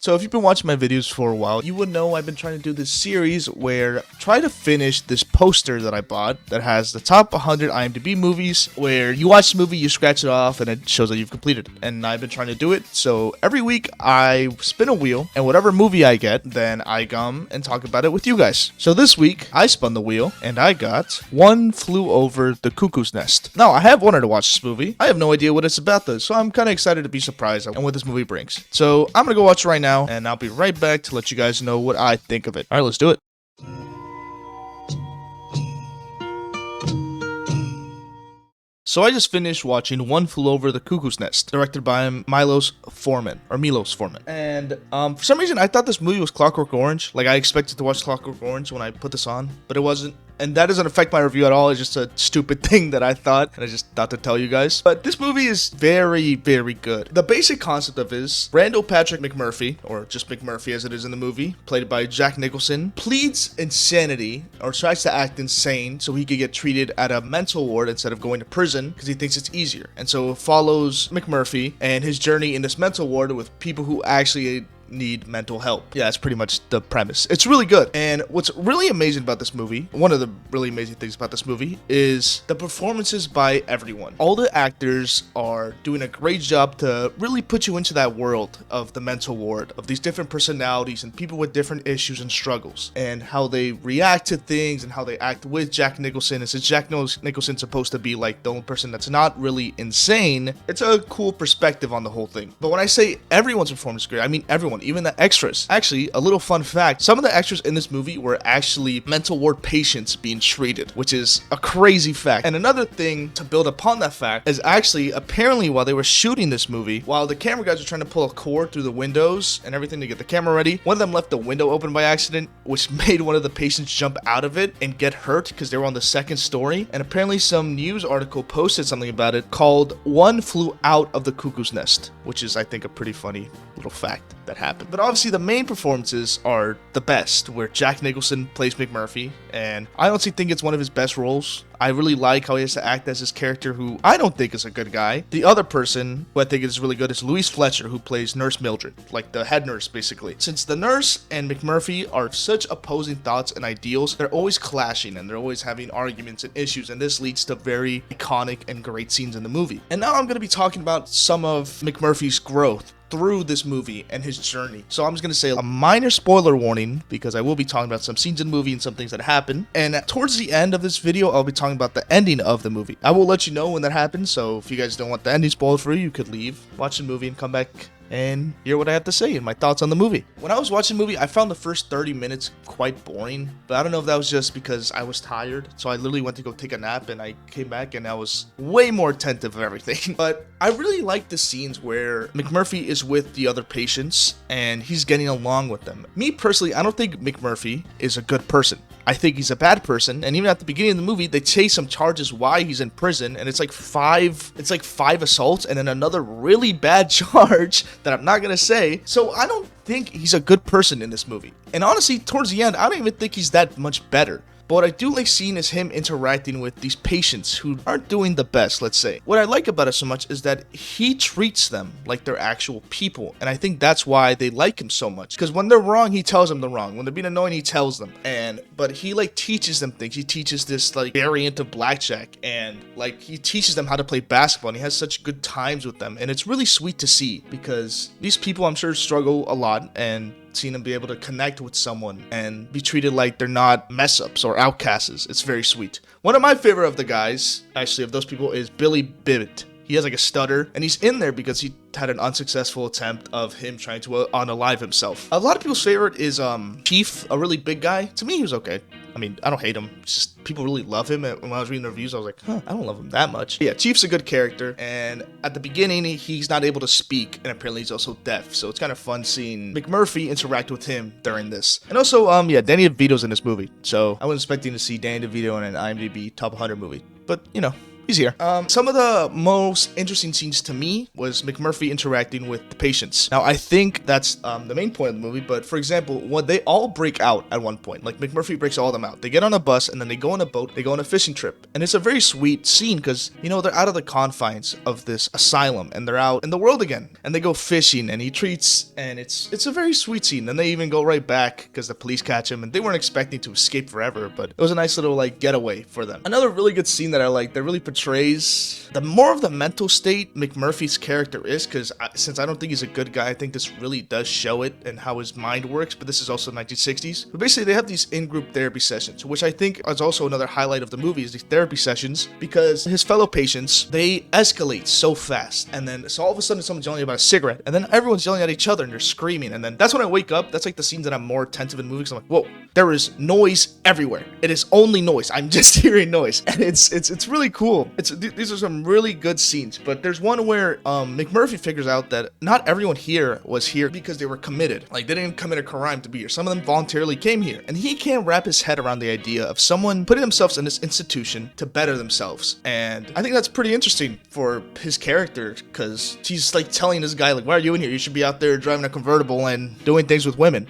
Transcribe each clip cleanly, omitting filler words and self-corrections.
So if you've been watching my videos for a while, you would know I've been trying to do this series where try to finish this poster that I bought that has the top 100 IMDb movies, where you watch the movie, you scratch it off, and it shows that you've completed it. And I've been trying to do it, so every week I spin a wheel, and whatever movie I get, then I come and talk about it with you guys. So this week, I spun the wheel, and I got One Flew Over the Cuckoo's Nest. Now, I have wanted to watch this movie. I have no idea what it's about though, so I'm kind of excited to be surprised on what this movie brings. So I'm gonna go watch it right now, and I'll be right back to let you guys know what I think of it. Alright, let's do it. So I just finished watching One Flew Over the Cuckoo's Nest, directed by Milos Forman. And for some reason, I thought this movie was Clockwork Orange. Like, I expected to watch Clockwork Orange when I put this on, but it wasn't. And that doesn't affect my review at all. It's just a stupid thing that I thought, and I just thought to tell you guys. But this movie is very, very good. The basic concept of it is Randall Patrick McMurphy, or just McMurphy as it is in the movie, played by Jack Nicholson, pleads insanity, or tries to act insane so he could get treated at a mental ward instead of going to prison because he thinks it's easier. And so it follows McMurphy and his journey in this mental ward with people who actually need mental help. Yeah, that's pretty much the premise. It's really good. And what's really amazing about this movie, one of the really amazing things about this movie, is the performances by everyone. All the actors are doing a great job to really put you into that world of the mental ward, of these different personalities and people with different issues and struggles, and how they react to things and how they act with Jack Nicholson. And since Jack Nicholson's supposed to be like the only person that's not really insane, it's a cool perspective on the whole thing. But when I say everyone's performance is great, I mean everyone, even the extras. Actually, a little fun fact, some of the extras in this movie were actually mental ward patients being treated, which is a crazy fact. And another thing to build upon that fact is actually, apparently while they were shooting this movie, while the camera guys were trying to pull a cord through the windows and everything to get the camera ready, one of them left the window open by accident, which made one of the patients jump out of it and get hurt because they were on the second story. And apparently some news article posted something about it called One Flew Out of the Cuckoo's Nest, which is, I think, a pretty funny little fact that happened. But obviously the main performances are the best, where Jack Nicholson plays McMurphy, and I honestly think it's one of his best roles. I really like how he has to act as his character, who I don't think is a good guy. The other person who I think is really good is Louise Fletcher, who plays Nurse Mildred, like the head nurse basically. Since the nurse and McMurphy are such opposing thoughts and ideals, they're always clashing and they're always having arguments and issues, and this leads to very iconic and great scenes in the movie. And now I'm going to be talking about some of McMurphy's growth through this movie and his journey. So I'm just going to say a minor spoiler warning, because I will be talking about some scenes in the movie and some things that happen. And towards the end of this video, I'll be talking about the ending of the movie. I will let you know when that happens, so if you guys don't want the ending spoiled for you, you could leave, watch the movie, and come back and hear what I have to say and my thoughts on the movie. When I was watching the movie, I found the first 30 minutes quite boring, but I don't know if that was just because I was tired. So I literally went to go take a nap, and I came back and I was way more attentive of everything. But I really like the scenes where McMurphy is with the other patients and he's getting along with them. Me personally, I don't think McMurphy is a good person. I think he's a bad person, and even at the beginning of the movie, they chase some charges why he's in prison, and it's like five assaults and then another really bad charge that I'm not gonna say. So I don't think he's a good person in this movie. And honestly, towards the end, I don't even think he's that much better. But what I do like seeing is him interacting with these patients who aren't doing the best, let's say. What I like about it so much is that he treats them like they're actual people. And I think that's why they like him so much. Because when they're wrong, he tells them they're wrong. When they're being annoying, he tells them. But he like teaches them things. He teaches this like variant of blackjack. And like he teaches them how to play basketball. And he has such good times with them. And it's really sweet to see, because these people, I'm sure, struggle a lot. And seeing them be able to connect with someone and be treated like they're not mess-ups or outcasts, it's very sweet. One of my favorite of the guys, actually, of those people, is Billy Bibbit. He has like a stutter, and he's in there because he had an unsuccessful attempt of him trying to unalive himself. A lot of people's favorite is Chief, a really big guy. To me, he was okay. I mean, I don't hate him. It's just people really love him. And when I was reading the reviews, I was like, I don't love him that much. But yeah, Chief's a good character. And at the beginning, he's not able to speak. And apparently he's also deaf. So it's kind of fun seeing McMurphy interact with him during this. And also, Danny DeVito's in this movie. So I wasn't expecting to see Danny DeVito in an IMDb top 100 movie. But, you know, he's here. Some of the most interesting scenes to me was McMurphy interacting with the patients. Now, I think that's the main point of the movie, but for example, when they all break out at one point, like McMurphy breaks all of them out. They get on a bus and then they go on a boat, they go on a fishing trip. And it's a very sweet scene because, you know, they're out of the confines of this asylum and they're out in the world again. And they go fishing and he treats, and it's a very sweet scene. And they even go right back because the police catch him and they weren't expecting to escape forever, but it was a nice little like getaway for them. Another really good scene that I like that really portrays the more of the mental state McMurphy's character is, because since I don't think he's a good guy, I think this really does show it and how his mind works, but this is also 1960s. But basically they have these in-group therapy sessions, which I think is also another highlight of the movie, is these therapy sessions, because his fellow patients, they escalate so fast, and then so all of a sudden someone's yelling about a cigarette, and then everyone's yelling at each other and they're screaming, and then that's when I wake up. That's like the scenes that I'm more attentive in movies. I'm like, whoa, there is noise everywhere. It is only noise. I'm just hearing noise, and it's really cool. These are some really good scenes, but there's one where McMurphy figures out that not everyone here was here because they were committed. Like, they didn't commit a crime to be here. Some of them voluntarily came here, and he can't wrap his head around the idea of someone putting themselves in this institution to better themselves. And I think that's pretty interesting for his character, because he's like telling this guy, like, why are you in here? You should be out there driving a convertible and doing things with women.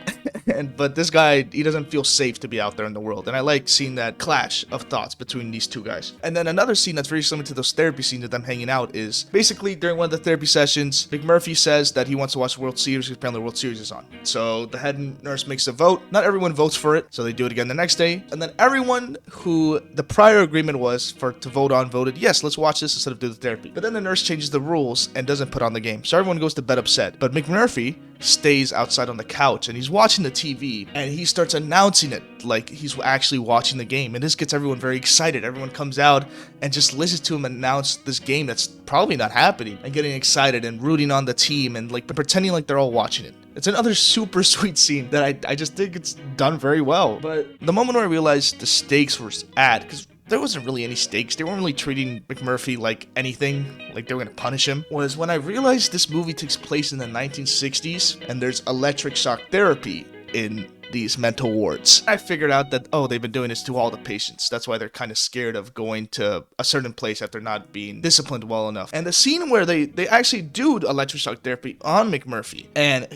But this guy, he doesn't feel safe to be out there in the world. And I like seeing that clash of thoughts between these two guys. And then another scene that's very similar to those therapy scenes of them hanging out is basically during one of the therapy sessions, McMurphy says that he wants to watch the World Series because apparently the World Series is on. So the head nurse makes a vote. Not everyone votes for it, so they do it again the next day. And then everyone who the prior agreement was to vote on voted, yes, let's watch this instead of do the therapy. But then the nurse changes the rules and doesn't put on the game. So everyone goes to bed upset. But McMurphy stays outside on the couch and he's watching the TV and he starts announcing it like he's actually watching the game, and this gets everyone very excited. Everyone comes out and just listens to him announce this game that's probably not happening, and getting excited and rooting on the team and like pretending like they're all watching it. It's another super sweet scene that I just think it's done very well. But the moment where I realized the stakes were at, because there wasn't really any stakes. They weren't really treating McMurphy like anything, like they were gonna punish him, was when I realized this movie takes place in the 1960s and there's electric shock therapy in these mental wards. I figured out that, oh, they've been doing this to all the patients. That's why they're kind of scared of going to a certain place after not being disciplined well enough. And the scene where they actually do electric shock therapy on McMurphy and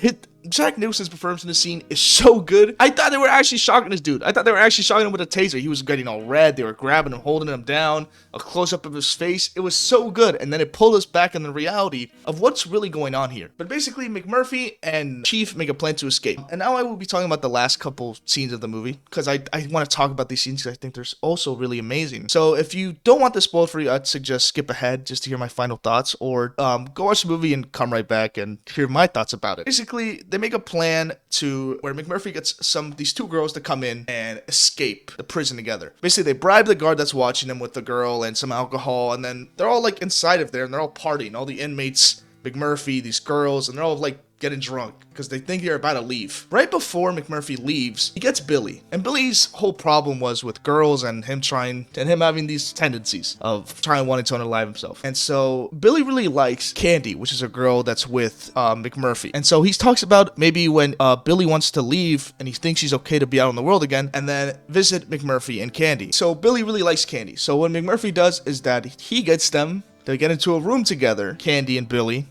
Jack Nicholson's performance in the scene is so good. I thought they were actually shocking this dude. I thought they were actually shocking him with a taser. He was getting all red. They were grabbing him, holding him down, a close-up of his face. It was so good. And then it pulled us back in the reality of what's really going on here. But basically, McMurphy and Chief make a plan to escape. And now I will be talking about the last couple scenes of the movie, because I want to talk about these scenes because I think they're also really amazing. So if you don't want this spoiled for you, I'd suggest skip ahead just to hear my final thoughts, or go watch the movie and come right back and hear my thoughts about it. Basically, they make a plan to where McMurphy gets these two girls to come in and escape the prison together. Basically, they bribe the guard that's watching them with the girl and some alcohol, and then they're all like inside of there and they're all partying. All the inmates, McMurphy, these girls, and they're all like getting drunk because they think they're about to leave. Right before McMurphy leaves, he gets Billy. And Billy's whole problem was with girls and him having these tendencies of wanting to unalive himself. And so Billy really likes Candy, which is a girl that's with McMurphy. And so he talks about maybe when Billy wants to leave and he thinks she's okay to be out in the world again, and then visit McMurphy and Candy. So Billy really likes Candy. So what McMurphy does is that he gets them to get into a room together, Candy and Billy.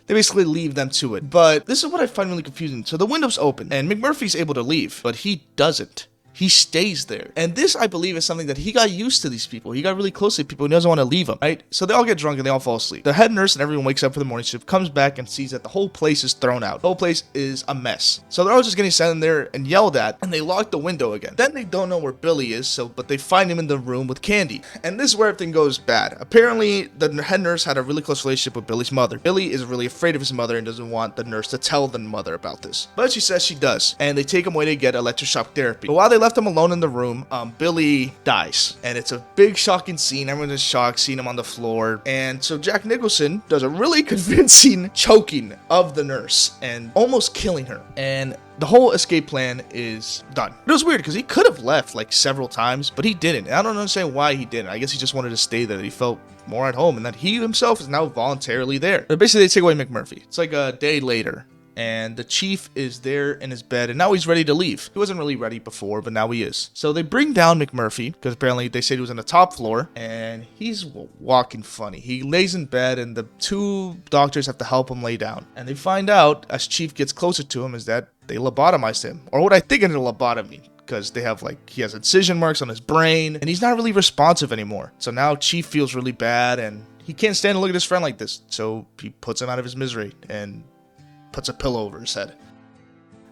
They basically leave them to it. But this is what I find really confusing. So the window's open and McMurphy's able to leave, but he doesn't. He stays there. And this, I believe, is something that he got used to these people. He got really close to people and he doesn't want to leave them, right? So they all get drunk and they all fall asleep. The head nurse and everyone wakes up for the morning shift, comes back and sees that the whole place is thrown out. The whole place is a mess. So they're all just getting sent in there and yelled at, and they lock the window again. Then they don't know where Billy is, but they find him in the room with Candy. And this is where everything goes bad. Apparently, the head nurse had a really close relationship with Billy's mother. Billy is really afraid of his mother and doesn't want the nurse to tell the mother about this. But she says she does. And they take him away to get electroshock therapy. But while they left him alone in the room, Billy dies, and it's a big shocking scene. Everyone's in shock seeing him on the floor, and so Jack Nicholson does a really convincing choking of the nurse and almost killing her, and the whole escape plan is done. It was weird because he could have left like several times, but he didn't. And I don't understand why he didn't. I guess he just wanted to stay there. He felt more at home, and that he himself is now voluntarily there. But basically, they take away McMurphy. It's like a day later, and the chief is there in his bed, and now he's ready to leave. He wasn't really ready before, but now he is. So they bring down McMurphy, because apparently they said he was on the top floor, and he's walking funny. He lays in bed, and the 2 doctors have to help him lay down. And they find out, as Chief gets closer to him, is that they lobotomized him. Or what I think is a lobotomy, because they have he has incision marks on his brain, and he's not really responsive anymore. So now Chief feels really bad, and he can't stand to look at his friend like this. So he puts him out of his misery and puts a pillow over his head.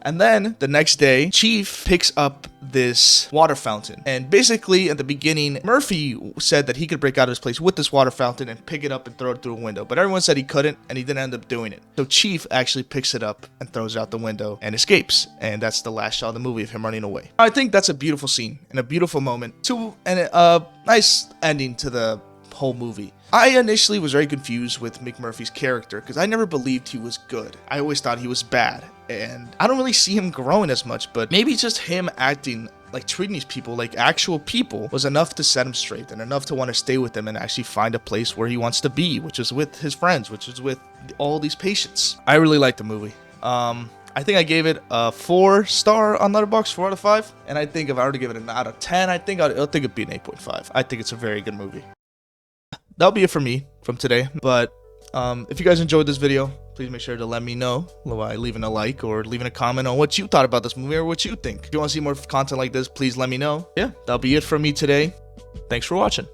And then the next day, Chief picks up this water fountain. And basically, at the beginning, Murphy said that he could break out of his place with this water fountain and pick it up and throw it through a window. But everyone said he couldn't, and he didn't end up doing it. So Chief actually picks it up and throws it out the window and escapes. And that's the last shot of the movie of him running away. I think that's a beautiful scene and a beautiful moment, and a nice ending to the whole movie. I initially was very confused with McMurphy's character because I never believed he was good. I always thought he was bad, and I don't really see him growing as much, but maybe just him acting treating these people like actual people was enough to set him straight and enough to want to stay with them and actually find a place where he wants to be, which is with his friends, which is with all these patients. I really liked the movie. I think I gave it a 4-star on Letterboxd, 4 out of 5, and I think if I were to give it an out of 10, I think it'd be an 8.5. I think it's a very good movie. That'll be it for me from today, but if you guys enjoyed this video, please make sure to let me know by leaving a like or leaving a comment on what you thought about this movie or what you think. If you want to see more content like this, please let me know. Yeah, that'll be it for me today. Thanks for watching.